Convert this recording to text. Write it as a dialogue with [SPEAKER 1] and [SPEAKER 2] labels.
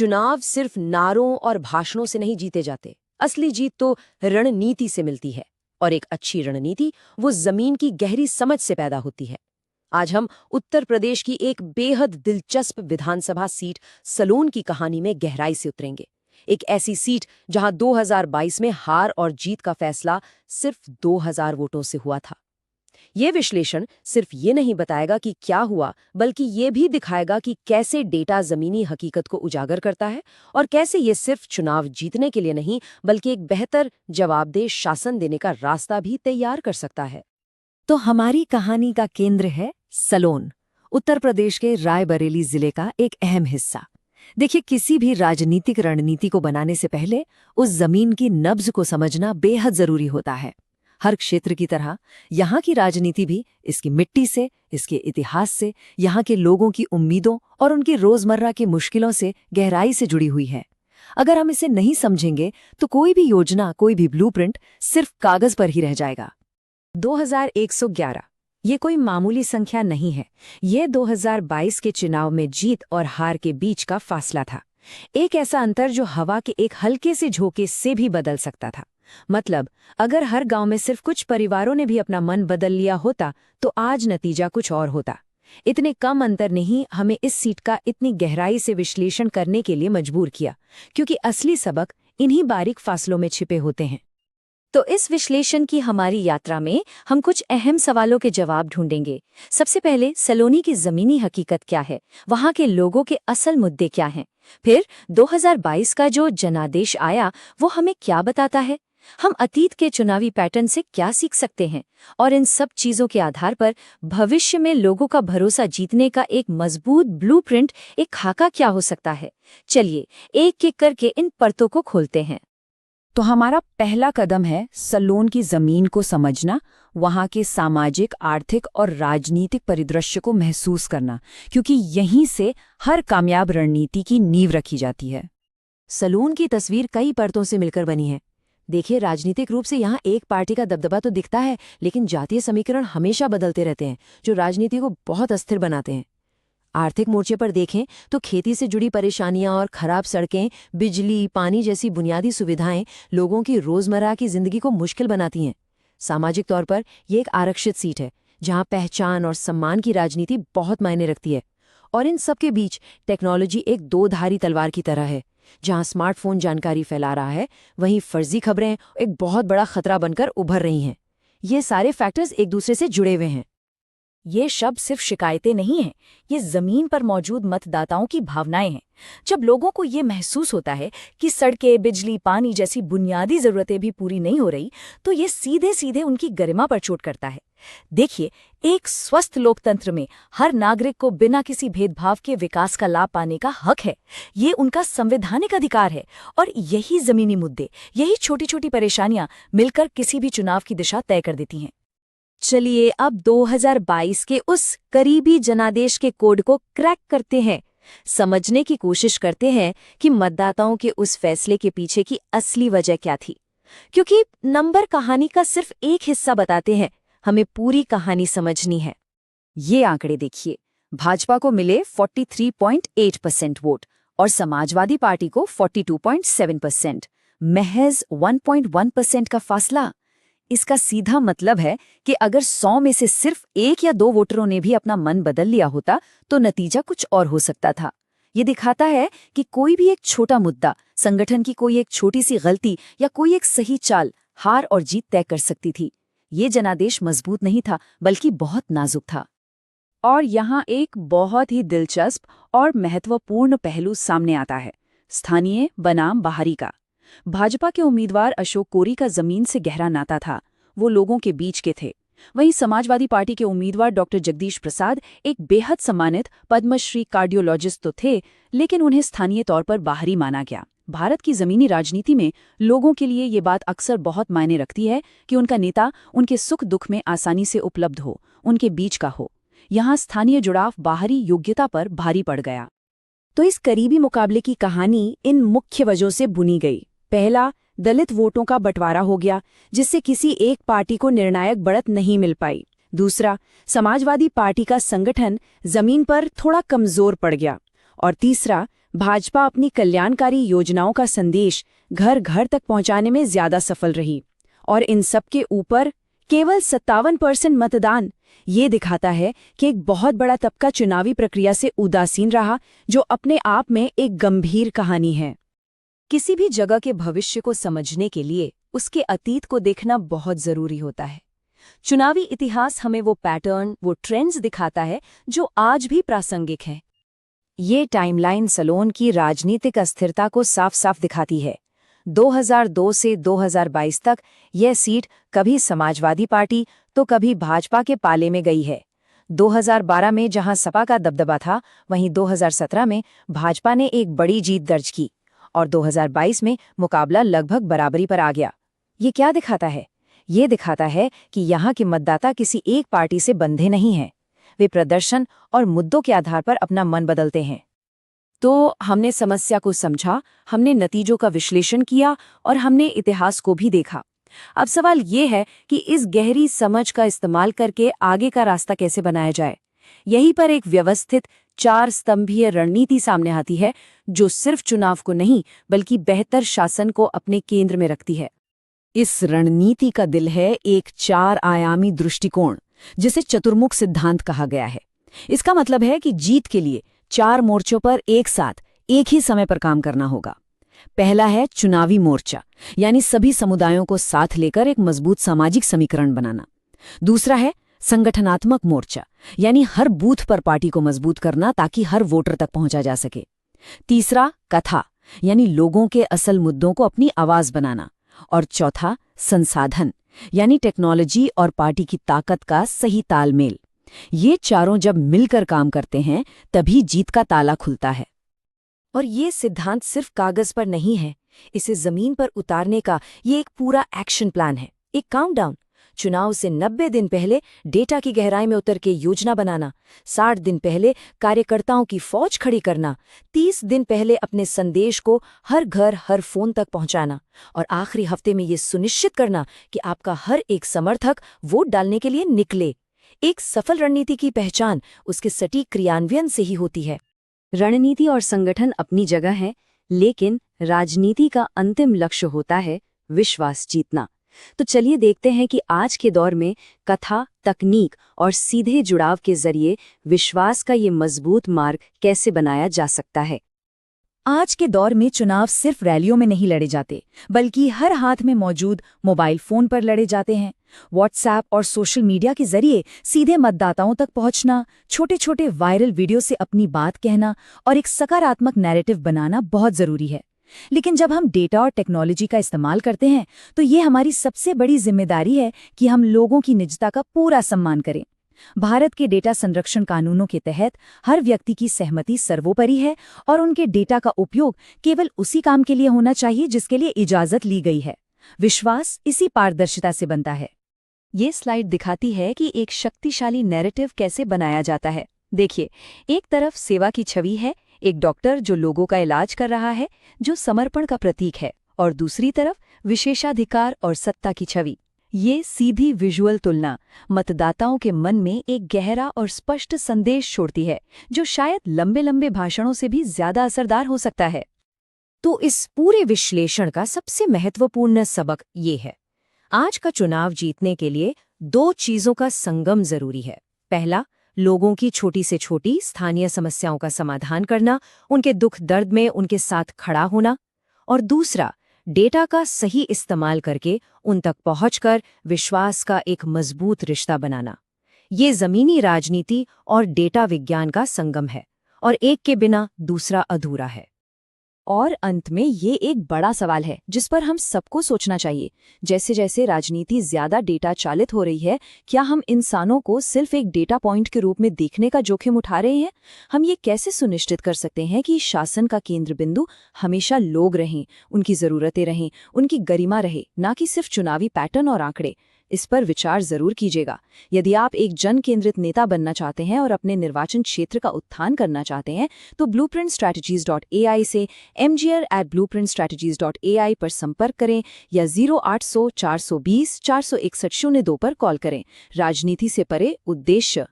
[SPEAKER 1] चुनाव सिर्फ नारों और भाषणों से नहीं जीते जाते। असली जीत तो रणनीति से मिलती है, और एक अच्छी रणनीति वो जमीन की गहरी समझ से पैदा होती है। आज हम उत्तर प्रदेश की एक बेहद दिलचस्प विधानसभा सीट सलोन की कहानी में गहराई से उतरेंगे। एक ऐसी सीट जहां 2022 में हार और जीत का फैसला सिर्फ 2000 वोटों से हुआ था। ये विश्लेषण सिर्फ ये नहीं बताएगा कि क्या हुआ, बल्कि ये भी दिखाएगा कि कैसे डेटा जमीनी हकीकत को उजागर करता है और कैसे ये सिर्फ चुनाव जीतने के लिए नहीं, बल्कि एक बेहतर जवाबदेह शासन देने का रास्ता भी तैयार कर सकता है। तो हमारी कहानी का केंद्र है सलोन, उत्तर प्रदेश के रायबरेली जिले का एक अहम हिस्सा। देखिए, किसी भी राजनीतिक रणनीति को बनाने से पहले उस जमीन की नब्ज को समझना बेहद जरूरी होता है। हर क्षेत्र की तरह यहाँ की राजनीति भी इसकी मिट्टी से, इसके इतिहास से, यहाँ के लोगों की उम्मीदों और उनकी रोजमर्रा की मुश्किलों से गहराई से जुड़ी हुई है। अगर हम इसे नहीं समझेंगे तो कोई भी योजना, कोई भी ब्लूप्रिंट सिर्फ कागज पर ही रह जाएगा। 2111 ये कोई मामूली संख्या नहीं है। ये 2022 के चुनाव में जीत और हार के बीच का फासला था। एक ऐसा अंतर जो हवा के एक हल्के से झोंके से भी बदल सकता था। मतलब, अगर हर गांव में सिर्फ कुछ परिवारों ने भी अपना मन बदल लिया होता तो आज नतीजा कुछ और होता। इतने कम अंतर ने ही हमें इस सीट का इतनी गहराई से विश्लेषण करने के लिए मजबूर किया, क्योंकि असली सबक इन्हीं बारीक फासलों में छिपे होते हैं। तो इस विश्लेषण की हमारी यात्रा में हम कुछ अहम सवालों के जवाब ढूंढेंगे। सबसे पहले, सलोनी की जमीनी हकीकत क्या है, वहां के लोगों के असल मुद्दे क्या हैं। फिर 2022 का जो जनादेश आया वो हमें क्या बताता है, हम अतीत के चुनावी पैटर्न से क्या सीख सकते हैं, और इन सब चीजों के आधार पर भविष्य में लोगों का भरोसा जीतने का एक मजबूत ब्लूप्रिंट, एक खाका क्या हो सकता है। चलिए एक एक करके इन परतों को खोलते हैं।
[SPEAKER 2] तो हमारा पहला कदम है सलोन की जमीन को समझना, वहां के सामाजिक, आर्थिक और राजनीतिक परिदृश्य को महसूस करना, क्योंकि यहीं से हर कामयाब रणनीति की नींव रखी जाती है।
[SPEAKER 1] सलोन की तस्वीर कई परतों से मिलकर बनी है। देखिए, राजनीतिक रूप से यहाँ एक पार्टी का दबदबा तो दिखता है, लेकिन जातीय समीकरण हमेशा बदलते रहते हैं, जो राजनीति को बहुत अस्थिर बनाते हैं। आर्थिक मोर्चे पर देखें तो खेती से जुड़ी परेशानियां और खराब सड़कें, बिजली, पानी जैसी बुनियादी सुविधाएं लोगों की रोजमर्रा की जिंदगी को मुश्किल बनाती हैं। सामाजिक तौर पर यह एक आरक्षित सीट है, जहां पहचान और सम्मान की राजनीति बहुत मायने रखती है। और इन सबके बीच टेक्नोलॉजी एक दो-धारी तलवार की तरह है। जहां स्मार्टफोन जानकारी फैला रहा है, वहीं फर्जी खबरें एक बहुत बड़ा खतरा बनकर उभर रही हैं। ये सारे फैक्टर्स एक दूसरे से जुड़े हुए हैं।
[SPEAKER 2] ये शब्द सिर्फ शिकायतें नहीं हैं, ये जमीन पर मौजूद मतदाताओं की भावनाएं हैं। जब लोगों को ये महसूस होता है कि सड़कें, बिजली, पानी जैसी बुनियादी जरूरतें भी पूरी नहीं हो रही, तो ये सीधे सीधे उनकी गरिमा पर चोट करता है। देखिए, एक स्वस्थ लोकतंत्र में हर नागरिक को बिना किसी भेदभाव के विकास का लाभ पाने का हक है। ये उनका संवैधानिक अधिकार है, और यही जमीनी मुद्दे, यही छोटी छोटी परेशानियां मिलकर किसी भी चुनाव की दिशा तय कर देती हैं।
[SPEAKER 1] चलिए अब 2022 के उस करीबी जनादेश के कोड को क्रैक करते हैं, समझने की कोशिश करते हैं कि मतदाताओं के उस फैसले के पीछे की असली वजह क्या थी। क्योंकि नंबर कहानी का सिर्फ एक हिस्सा बताते हैं, हमें पूरी कहानी समझनी है।
[SPEAKER 2] ये आंकड़े देखिए, भाजपा को मिले 43.8% वोट और समाजवादी पार्टी को 42.7%, महज 1.1% का फासला। इसका सीधा मतलब है कि अगर 100 में से सिर्फ 1 या 2 वोटरों ने भी अपना मन बदल लिया होता तो नतीजा कुछ और हो सकता था। ये दिखाता है कि कोई भी एक छोटा मुद्दा, संगठन की कोई एक छोटी सी गलती या कोई एक सही चाल हार और जीत तय कर सकती थी। ये जनादेश मजबूत नहीं था, बल्कि बहुत नाजुक था। और यहाँ एक बहुत ही दिलचस्प और महत्वपूर्ण पहलू सामने आता है, स्थानीय बनाम बाहरी का। भाजपा के उम्मीदवार अशोक कोरी का जमीन से गहरा नाता था, वो लोगों के बीच के थे। वहीं समाजवादी पार्टी के उम्मीदवार डॉक्टर जगदीश प्रसाद एक बेहद सम्मानित पद्मश्री कार्डियोलॉजिस्ट तो थे, लेकिन उन्हें स्थानीय तौर पर बाहरी माना गया। भारत की जमीनी राजनीति में लोगों के लिए ये बात अक्सर बहुत मायने रखती है कि उनका नेता उनके सुख दुख में आसानी से उपलब्ध हो, उनके बीच का हो। यहाँ स्थानीय जुड़ाव बाहरी योग्यता पर भारी पड़ गया।
[SPEAKER 1] तो इस करीबी मुकाबले की कहानी इन मुख्य वजहों से बुनी गई। पहला, दलित वोटों का बंटवारा हो गया, जिससे किसी एक पार्टी को निर्णायक बढ़त नहीं मिल पाई। दूसरा, समाजवादी पार्टी का संगठन जमीन पर थोड़ा कमजोर पड़ गया। और तीसरा,
[SPEAKER 2] भाजपा अपनी कल्याणकारी योजनाओं का संदेश घर घर तक पहुंचाने में ज्यादा सफल रही, और इन सब के ऊपर केवल 57% मतदान ये दिखाता है कि एक बहुत बड़ा तबका चुनावी प्रक्रिया से उदासीन रहा, जो अपने आप में एक गंभीर कहानी है। किसी भी जगह के भविष्य को समझने के लिए उसके अतीत को देखना बहुत जरूरी होता है। चुनावी इतिहास हमें वो पैटर्न, वो ट्रेंड्स दिखाता है जो आज भी प्रासंगिक हैं। ये टाइमलाइन सलोन की राजनीतिक अस्थिरता को साफ साफ दिखाती है। 2002 से 2022 तक यह सीट कभी समाजवादी पार्टी तो कभी भाजपा के पाले में गई है। 2012 में जहां सपा का दबदबा था, वहीं 2017 में भाजपा ने एक बड़ी जीत दर्ज की और 2022 में मुकाबला लगभग बराबरी पर आ गया। ये क्या दिखाता है? ये दिखाता है कि यहाँ के मतदाता किसी एक पार्टी से बंधे नहीं हैं। वे प्रदर्शन और मुद्दों के आधार पर अपना मन बदलते हैं। तो हमने समस्या को समझा, हमने नतीजों का विश्लेषण किया और हमने इतिहास को भी देखा। अब सवाल ये है कि इस गहरी समझ का इस्तेमाल करके आगे का रास्ता कैसे बनाया जाए। यहीं पर एक व्यवस्थित 4 स्तंभीय रणनीति सामने आती है, जो सिर्फ चुनाव को नहीं बल्कि बेहतर शासन को अपने केंद्र में रखती है। इस रणनीति का दिल है एक 4 आयामी दृष्टिकोण, जिसे चतुर्मुख सिद्धांत कहा गया है। इसका मतलब है कि जीत के लिए 4 मोर्चों पर एक साथ एक ही समय पर काम करना होगा। पहला है चुनावी मोर्चा, यानी सभी समुदायों को साथ लेकर एक मजबूत सामाजिक समीकरण बनाना। दूसरा है संगठनात्मक मोर्चा, यानी हर बूथ पर पार्टी को मजबूत करना ताकि हर वोटर तक पहुंचा जा सके। तीसरा कथा, यानी लोगों के असल मुद्दों को अपनी आवाज बनाना। और चौथा संसाधन, यानी टेक्नोलॉजी और पार्टी की ताकत का सही तालमेल। ये चारों जब मिलकर काम करते हैं तभी जीत का ताला खुलता है। और ये सिद्धांत सिर्फ कागज पर नहीं है, इसे जमीन पर उतारने का ये एक पूरा एक्शन प्लान है, एक काउंटडाउन। चुनाव से 90 दिन पहले डेटा की गहराई में उतर के योजना बनाना, 60 दिन पहले कार्यकर्ताओं की फौज खड़ी करना, 30 दिन पहले अपने संदेश को हर घर हर फोन तक पहुंचाना, और आखिरी हफ्ते में ये सुनिश्चित करना कि आपका हर एक समर्थक वोट डालने के लिए निकले। एक सफल रणनीति की पहचान उसके सटीक क्रियान्वयन से ही होती है। रणनीति और संगठन अपनी जगह है, लेकिन राजनीति का अंतिम लक्ष्य होता है विश्वास जीतना। तो चलिए देखते हैं कि आज के दौर में कथा, तकनीक और सीधे जुड़ाव के जरिए विश्वास का ये मजबूत मार्ग कैसे बनाया जा सकता है। आज के दौर में चुनाव सिर्फ रैलियों में नहीं लड़े जाते, बल्कि हर हाथ में मौजूद मोबाइल फोन पर लड़े जाते हैं। व्हाट्सएप और सोशल मीडिया के जरिए सीधे मतदाताओं तक पहुंचना, छोटे छोटे वायरल वीडियो से अपनी बात कहना और एक सकारात्मक नैरेटिव बनाना बहुत जरूरी है। लेकिन जब हम डेटा और टेक्नोलॉजी का इस्तेमाल करते हैं, तो ये हमारी सबसे बड़ी जिम्मेदारी है कि हम लोगों की निजता का पूरा सम्मान करें। भारत के डेटा संरक्षण कानूनों के तहत हर व्यक्ति की सहमति सर्वोपरि है और उनके डेटा का उपयोग केवल उसी काम के लिए होना चाहिए जिसके लिए इजाजत ली गई है। विश्वास इसी पारदर्शिता से बनता है। ये स्लाइड दिखाती है कि एक शक्तिशाली नैरेटिव कैसे बनाया जाता है। देखिए, एक तरफ सेवा की छवि है, एक डॉक्टर जो लोगों का इलाज कर रहा है, जो समर्पण का प्रतीक है, और दूसरी तरफ विशेषाधिकार और सत्ता की छवि। ये सीधी विजुअल तुलना मतदाताओं के मन में एक गहरा और स्पष्ट संदेश छोड़ती है, जो शायद लंबे लंबे भाषणों से भी ज्यादा असरदार हो सकता है। तो इस पूरे विश्लेषण का सबसे महत्वपूर्ण सबक ये है, आज का चुनाव जीतने के लिए 2 चीजों का संगम जरूरी है। पहला, लोगों की छोटी से छोटी स्थानीय समस्याओं का समाधान करना, उनके दुख दर्द में उनके साथ खड़ा होना। और दूसरा, डेटा का सही इस्तेमाल करके उन तक पहुंचकर विश्वास का एक मजबूत रिश्ता बनाना। ये जमीनी राजनीति और डेटा विज्ञान का संगम है, और एक के बिना दूसरा अधूरा है। और अंत में ये एक बड़ा सवाल है जिस पर हम सबको सोचना चाहिए। जैसे जैसे राजनीति ज्यादा डेटा चालित हो रही है, क्या हम इंसानों को सिर्फ एक डेटा पॉइंट के रूप में देखने का जोखिम उठा रहे हैं? हम ये कैसे सुनिश्चित कर सकते हैं कि शासन का केंद्र बिंदु हमेशा लोग रहें, उनकी जरूरतें रहें, उनकी गरिमा रहे, ना कि सिर्फ चुनावी पैटर्न और आंकड़े? इस पर विचार जरूर कीजिएगा। यदि आप एक जन केंद्रित नेता बनना चाहते हैं और अपने निर्वाचन क्षेत्र का उत्थान करना चाहते हैं, तो blueprintstrategies.ai से mgr@blueprintstrategies.ai पर संपर्क करें या 0800 420 46102 पर कॉल करें। राजनीति से परे उद्देश्य